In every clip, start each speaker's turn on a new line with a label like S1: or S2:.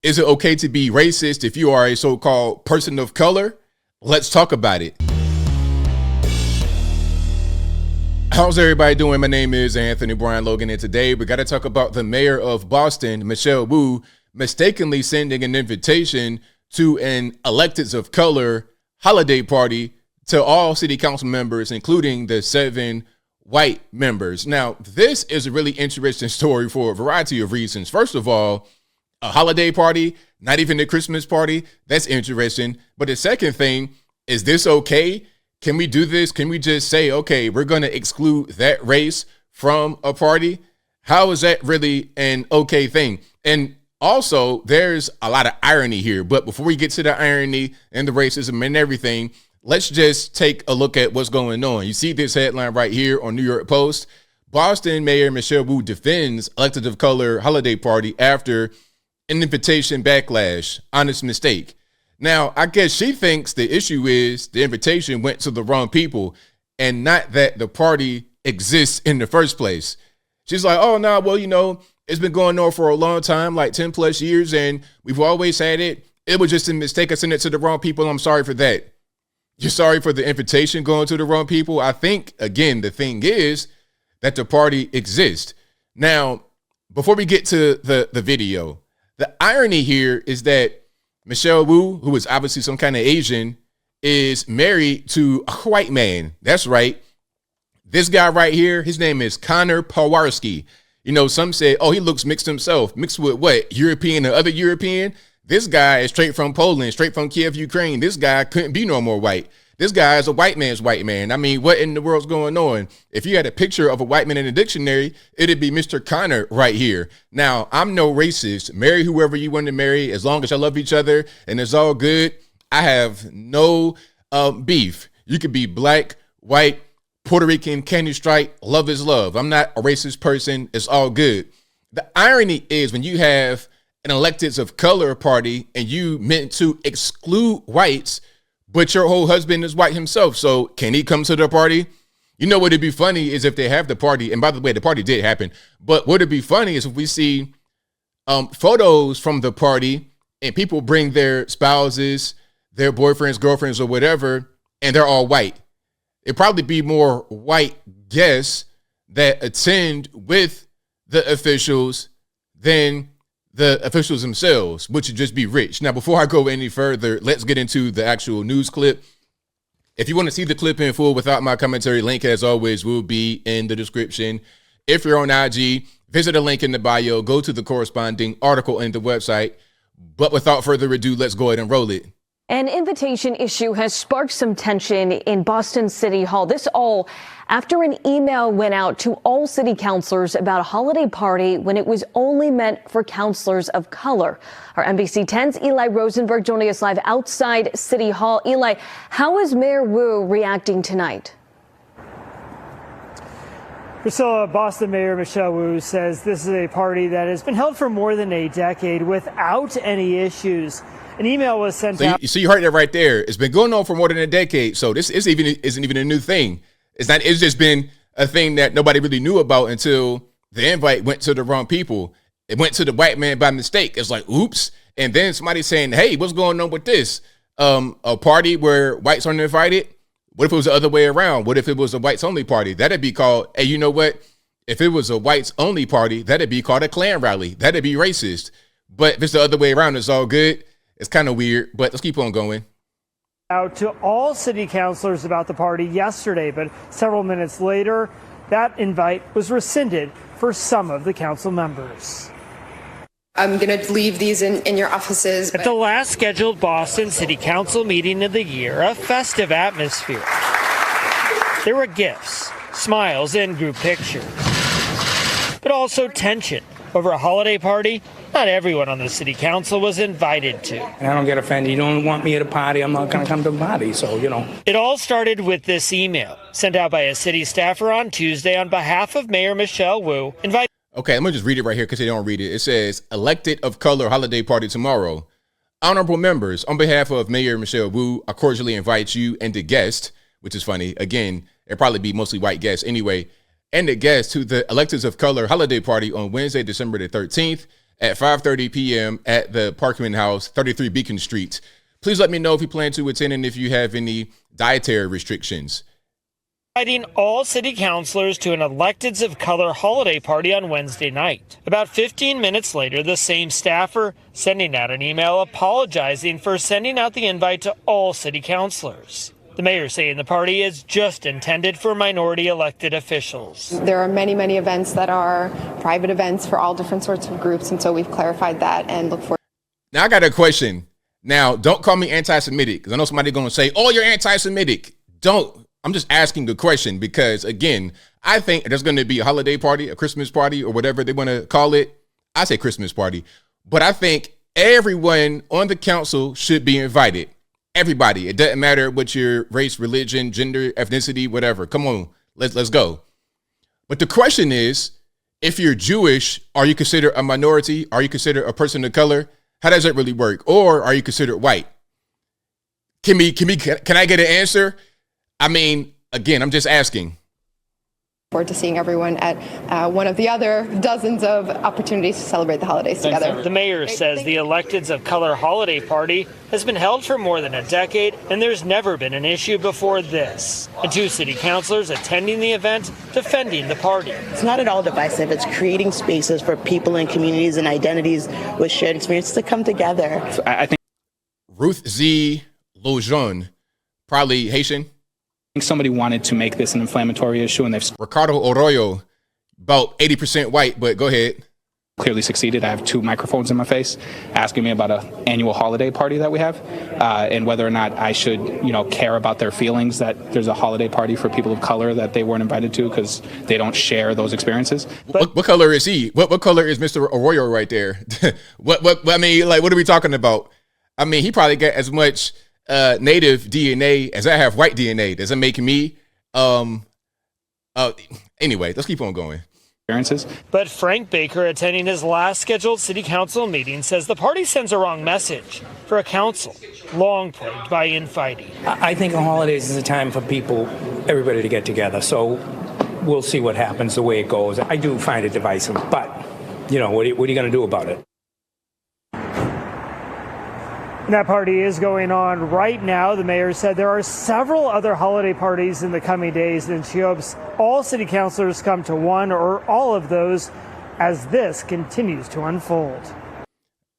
S1: Is it okay to be racist if you are a so-called person of color? Let's talk about it. How's everybody doing? My name is Anthony Brian Logan, and today we got to talk about the mayor of Boston, Michelle Wu, mistakenly sending an invitation to an electeds of color holiday party to all city council members, including the 7 white members. Now, this is a really interesting story for a variety of reasons. First of all, a holiday party, not even a Christmas party. That's interesting. But the second thing, is this okay? Can we do this? Can we just say, okay, we're going to exclude that race from a party? How is that really an okay thing? And also, there's a lot of irony here. But before we get to the irony and the racism and everything, let's just take a look at what's going on. You see this headline right here on New York Post. Boston Mayor Michelle Wu defends elected of color holiday party after an invitation backlash, honest mistake. Now, I guess she thinks the issue is the invitation went to the wrong people and not that the party exists in the first place. She's like, oh, no, well, you know, it's been going on for a long time, like 10 plus years, and we've always had it. It was just a mistake. I sent it to the wrong people. I'm sorry for that. You're sorry for the invitation going to the wrong people? I think, again, the thing is that the party exists. Now, before we get to the video, the irony here is that Michelle Wu, who is obviously some kind of Asian, is married to a white man. That's right. This guy right here, his name is Connor Pawarski. You know, some say, oh, he looks mixed himself. Mixed with what? European or other European? This guy is straight from Poland, straight from Kiev, Ukraine. This guy couldn't be no more white. This guy is a white man's white man. I mean, what in the world's going on? If you had a picture of a white man in a dictionary, it'd be Mr. Connor right here. Now, I'm no racist. Marry whoever you want to marry, as long as y'all love each other and it's all good. I have no beef. You could be black, white, Puerto Rican, candy stripe. Love is love. I'm not a racist person. It's all good. The irony is when you have an electeds of color party and you meant to exclude whites, but your whole husband is white himself. So can he come to the party? You know, what'd be funny is if they have the party. And by the way, the party did happen. But what'd be funny is if we see photos from the party and people bring their spouses, their boyfriends, girlfriends, or whatever, and they're all white. It'd probably be more white guests that attend with the officials than the officials themselves, which would just be rich. Now, before I go any further, let's get into the actual news clip. If you want to see the clip in full without my commentary, link as always will be in the description. If you're on IG, visit a link in the bio, go to the corresponding article in the website. But without further ado, let's go ahead and roll it.
S2: An invitation issue has sparked some tension in Boston City Hall. This all after an email went out to all city councilors about a holiday party when it was only meant for councilors of color. Our NBC 10's Eli Rosenberg joining us live outside City Hall. Eli, how is Mayor Wu reacting tonight?
S3: Priscilla, Boston Mayor Michelle Wu says this is a party that has been held for more than a decade without any issues. An email was sent out.
S1: So you heard that right there. It's been going on for more than a decade. So this isn't even a new thing. It's just been a thing that nobody really knew about until the invite went to the wrong people. It went to the white man by mistake. It's like, oops. And then somebody saying, hey, what's going on with this? A party where whites aren't invited? What if it was the other way around? What if it was a whites only party? That'd be called, hey, you know what? If it was a whites only party, that'd be called a Klan rally. That'd be racist. But if it's the other way around, it's all good. It's kind of weird, but let's keep on going.
S3: Out to all city councilors about the party yesterday, but several minutes later, that invite was rescinded for some of the council members.
S4: I'm going to leave these in your offices.
S3: At the last scheduled Boston City Council meeting of the year, a festive atmosphere. There were gifts, smiles, and group pictures, but also tension over a holiday party not everyone on the city council was invited to.
S5: And I don't get offended. You don't want me at a party, I'm not going to come to the party, so, you know.
S3: It all started with this email sent out by a city staffer on Tuesday on behalf of Mayor Michelle Wu.
S1: Okay, I'm going to just read it right here because they don't read it. It says, elected of color holiday party tomorrow. Honorable members, on behalf of Mayor Michelle Wu, I cordially invite you and the guest, which is funny. Again, it'd probably be mostly white guests anyway, and the guest to the electeds of color holiday party on Wednesday, December the 13th at 5:30 p.m. at the Parkman House, 33 Beacon Street. Please let me know if you plan to attend and if you have any dietary restrictions.
S3: Inviting all city councilors to an Electeds of Color holiday party on Wednesday night. About 15 minutes later, the same staffer sending out an email apologizing for sending out the invite to all city councilors. The mayor saying the party is just intended for minority elected officials.
S4: There are many, many events that are private events for all different sorts of groups, and so we've clarified that and look forward.
S1: Now, I got a question. Now, don't call me anti-Semitic, because I know somebody's going to say, oh, you're anti-Semitic. Don't. I'm just asking the question because, again, I think there's going to be a holiday party, a Christmas party, or whatever they want to call it. I say Christmas party. But I think everyone on the council should be invited. Everybody. It doesn't matter what your race, religion, gender, ethnicity, whatever. Come on, let's go. But the question is, if you're Jewish, are you considered a minority? Are you considered a person of color? How does that really work? Or are you considered white? Can I get an answer? I mean, again, I'm just asking.
S4: Forward to seeing everyone at one of the other dozens of opportunities to celebrate the holidays together.
S3: The mayor says the Electeds of Color holiday party has been held for more than a decade, and there's never been an issue before this. And 2 city councilors attending the event defending the party.
S6: It's not at all divisive. It's creating spaces for people and communities and identities with shared experiences to come together.
S5: I think
S1: Ruth Z. Lojon, probably Haitian.
S5: somebody wanted to make this an inflammatory issue, and they've
S1: Ricardo Arroyo, about 80% white, but go ahead.
S5: clearly succeeded. I have 2 microphones in my face asking me about an annual holiday party that we have, and whether or not I should, care about their feelings that there's a holiday party for people of color that they weren't invited to because they don't share those experiences.
S1: What color is he? What color is Mr. Arroyo right there? what are we talking about? I mean, he probably got as much native DNA as I have white DNA. Does it make me? Anyway, let's keep on going.
S3: But Frank Baker, attending his last scheduled city council meeting, says the party sends a wrong message for a council long plagued by infighting.
S7: I think the holidays is a time for everybody to get together. So we'll see what happens, the way it goes. I do find it divisive, but, what are you going to do about it?
S3: That party is going on right now. The mayor said there are several other holiday parties in the coming days, and she hopes all city councilors come to one or all of those as this continues to unfold.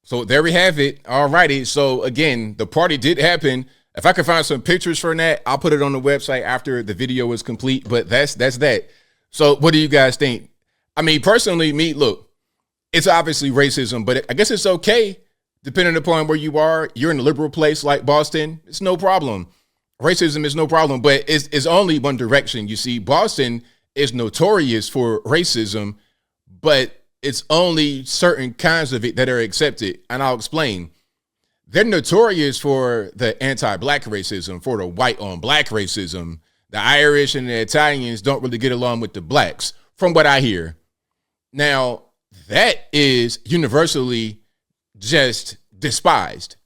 S1: So there we have it. All righty. So again, the party did happen. If I can find some pictures from that, I'll put it on the website after the video is complete. But that's that. So what do you guys think? I mean, personally, look, it's obviously racism, but I guess it's okay. Depending upon where you are, you're in a liberal place like Boston, it's no problem. Racism is no problem, but it's only one direction. You see, Boston is notorious for racism, but it's only certain kinds of it that are accepted. And I'll explain. They're notorious for the anti-black racism, for the white on black racism. The Irish and the Italians don't really get along with the blacks, from what I hear. Now, that is universally just despised.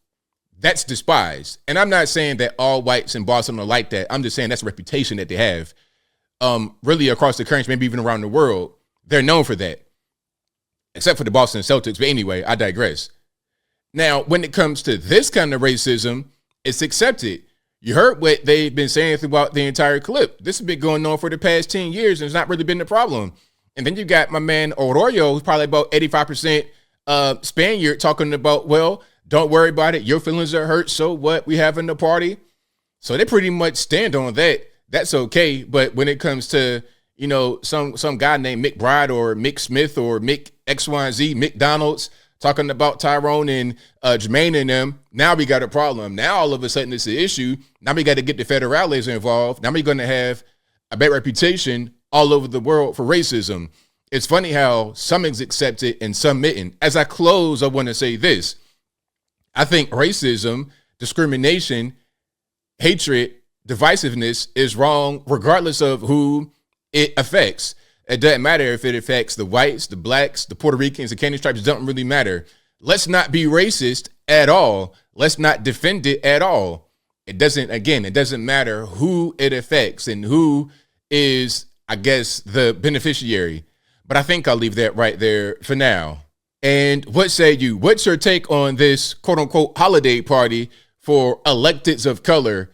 S1: That's despised. And I'm not saying that all whites in Boston are like that. I'm just saying that's a reputation that they have. Really across the country, maybe even around the world, they're known for that. Except for the Boston Celtics. But anyway, I digress. Now, when it comes to this kind of racism, it's accepted. You heard what they've been saying throughout the entire clip. This has been going on for the past 10 years, and it's not really been a problem. And then you got my man Arroyo, who's probably about 85% Spaniard, talking about, well, don't worry about it. Your feelings are hurt. So what? We having the party. So they pretty much stand on that. That's okay. But when it comes to, some guy named Mick Bride or Mick Smith or Mick XYZ, McDonald's, talking about Tyrone and Jermaine and them, now we got a problem. Now all of a sudden it's an issue. Now we got to get the federales involved. Now we're going to have a bad reputation all over the world for racism. It's funny how some is accepted and some isn't. As I close, I want to say this. I think racism, discrimination, hatred, divisiveness is wrong regardless of who it affects. It doesn't matter if it affects the whites, the blacks, the Puerto Ricans, the Candy Stripes. It doesn't really matter. Let's not be racist at all. Let's not defend it at all. It doesn't matter who it affects and who is, I guess, the beneficiary. But I think I'll leave that right there for now. And what say you? What's your take on this quote unquote holiday party for electeds of color?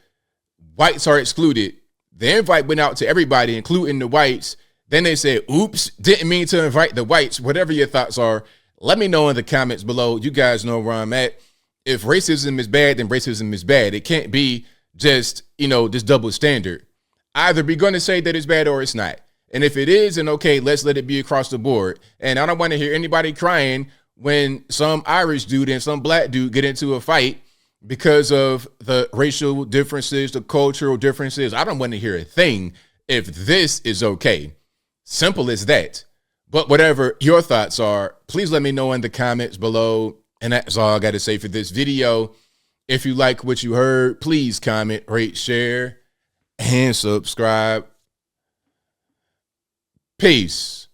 S1: Whites are excluded. The invite went out to everybody, including the whites. Then they said, oops, didn't mean to invite the whites. Whatever your thoughts are, let me know in the comments below. You guys know where I'm at. If racism is bad, then racism is bad. It can't be just, this double standard. Either we're going to say that it's bad or it's not. And if it is, then okay, let's let it be across the board. And I don't want to hear anybody crying when some Irish dude and some black dude get into a fight because of the racial differences, the cultural differences. I don't want to hear a thing if this is okay. Simple as that. But whatever your thoughts are, please let me know in the comments below. And that's all I got to say for this video. If you like what you heard, please comment, rate, share, and subscribe. Peace.